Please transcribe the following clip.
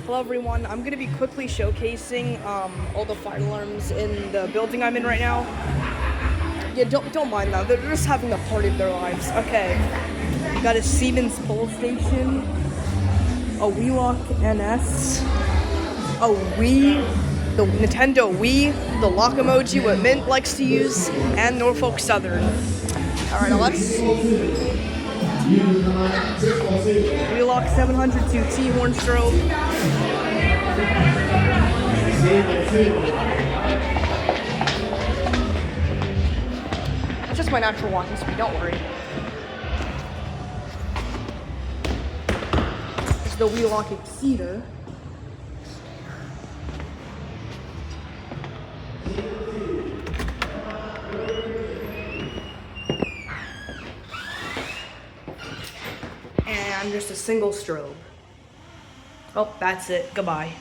Hello everyone, I'm going to be quickly showcasing all the fire alarms in the building I'm in right now. Yeah, don't mind that, they're just having the party of their lives. Okay, got a Siemens pole station, a Wheelock NS, a Wii, the Nintendo Wii, the lock emoji what Mint likes to use, and Norfolk Southern. Alright, now let's... Wheelock 702T horn strobe. That's just my natural walking speed, don't worry. It's the Wheelock Exceeder. And just a single strobe. Oh, that's it. Goodbye.